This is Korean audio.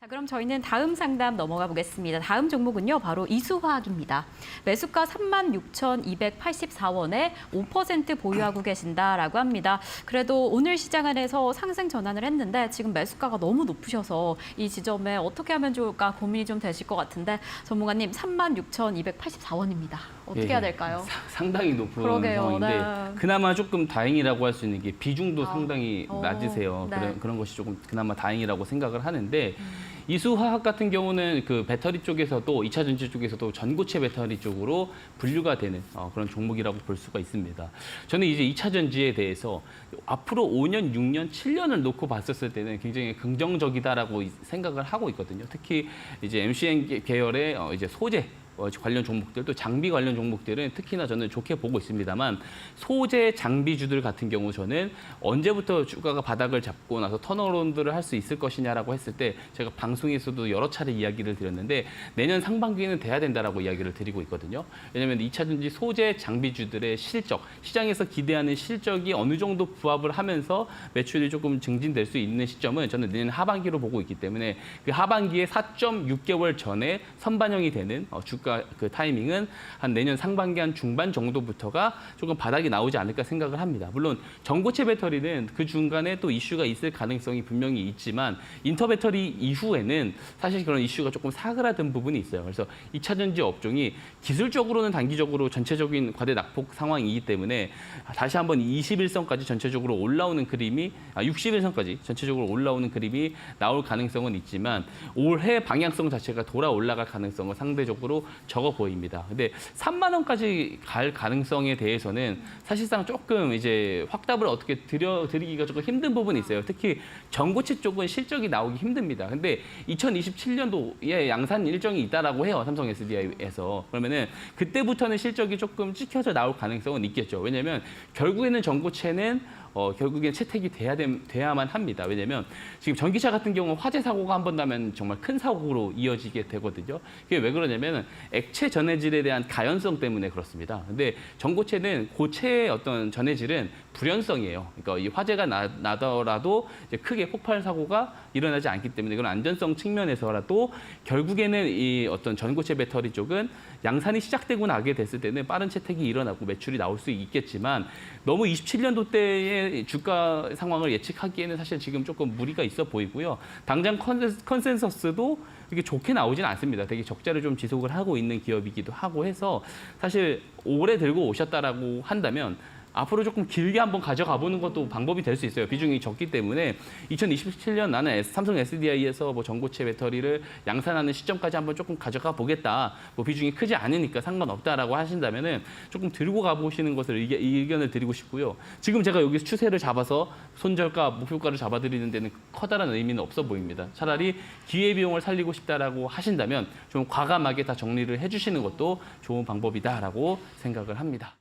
자, 그럼 저희는 다음 상담 넘어가 보겠습니다. 다음 종목은요, 바로 이수화학입니다. 매수가 36,284원에 5% 보유하고 계신다라고 합니다. 그래도 오늘 시장 안에서 상승 전환을 했는데 지금 매수가가 너무 높으셔서 이 지점에 어떻게 하면 좋을까 고민이 좀 되실 것 같은데 전문가님 36,284원입니다. 어떻게 해야 될까요? 상당히 높은 그러게요, 상황인데 네. 그나마 조금 다행이라고 할 수 있는 게 비중도 상당히 낮으세요. 네. 그런 것이 조금 그나마 다행이라고 생각을 하는데 이수화학 같은 경우는 그 배터리 쪽에서도 2차 전지 쪽에서도 전고체 배터리 쪽으로 분류가 되는 그런 종목이라고 볼 수가 있습니다. 저는 이제 2차 전지에 대해서 앞으로 5년, 6년, 7년을 놓고 봤었을 때는 굉장히 긍정적이다라고 생각을 하고 있거든요. 특히 이제 MCN 계열의 이제 소재 관련 종목들, 또 장비 관련 종목들은 특히나 저는 좋게 보고 있습니다만 소재 장비주들 같은 경우 저는 언제부터 주가가 바닥을 잡고 나서 턴어라운드를 할 수 있을 것이냐라고 했을 때 제가 방송에서도 여러 차례 이야기를 드렸는데 내년 상반기에는 돼야 된다라고 이야기를 드리고 있거든요. 왜냐하면 2차전지 소재 장비주들의 실적, 시장에서 기대하는 실적이 어느 정도 부합을 하면서 매출이 조금 증진될 수 있는 시점은 저는 내년 하반기로 보고 있기 때문에 그 하반기에 4.6개월 전에 선반영이 되는 주가 그 타이밍은 한 내년 상반기 한 중반 정도부터가 조금 바닥이 나오지 않을까 생각을 합니다. 물론 전고체 배터리는 그 중간에 또 이슈가 있을 가능성이 분명히 있지만 인터 배터리 이후에는 사실 그런 이슈가 조금 사그라든 부분이 있어요. 그래서 2차 전지 업종이 기술적으로는 단기적으로 전체적인 과대 낙폭 상황이기 때문에 다시 한번 21선까지 전체적으로 올라오는 그림이 61선까지 전체적으로 올라오는 그림이 나올 가능성은 있지만 올해 방향성 자체가 돌아 올라갈 가능성은 상대적으로 적어 보입니다. 근데 3만 원까지 갈 가능성에 대해서는 사실상 조금 이제 확답을 어떻게 드리기가 조금 힘든 부분이 있어요. 특히 전고체 쪽은 실적이 나오기 힘듭니다. 근데 2027년도에 양산 일정이 있다라고 해요. 삼성 SDI에서. 그러면은 그때부터는 실적이 조금 찍혀서 나올 가능성은 있겠죠. 왜냐하면 결국에는 전고체는 결국엔 채택이 돼야만 합니다. 왜냐하면 지금 전기차 같은 경우는 화재 사고가 한 번 나면 정말 큰 사고로 이어지게 되거든요. 그게 왜 그러냐면 액체 전해질에 대한 가연성 때문에 그렇습니다. 근데 전고체는 고체의 어떤 전해질은 불연성이에요. 그러니까 이 화재가 나더라도 이제 크게 폭발 사고가 일어나지 않기 때문에 그런 안전성 측면에서라도 결국에는 이 어떤 전고체 배터리 쪽은 양산이 시작되고 나게 됐을 때는 빠른 채택이 일어나고 매출이 나올 수 있겠지만 너무 27년도 때의 주가 상황을 예측하기에는 사실 지금 조금 무리가 있어 보이고요. 당장 컨센서스도 이게 좋게 나오지는 않습니다. 되게 적자를 좀 지속을 하고 있는 기업이기도 하고 해서 사실 오래 들고 오셨다라고 한다면 앞으로 조금 길게 한번 가져가 보는 것도 방법이 될 수 있어요. 비중이 적기 때문에 2027년 나는 삼성 SDI에서 뭐 전고체 배터리를 양산하는 시점까지 한번 조금 가져가 보겠다. 뭐 비중이 크지 않으니까 상관없다라고 하신다면은 조금 들고 가보시는 것을 의견을 드리고 싶고요. 지금 제가 여기서 추세를 잡아서 손절가, 목표가를 잡아드리는 데는 커다란 의미는 없어 보입니다. 차라리 기회비용을 살리고 싶다라고 하신다면 좀 과감하게 다 정리를 해주시는 것도 좋은 방법이다라고 생각을 합니다.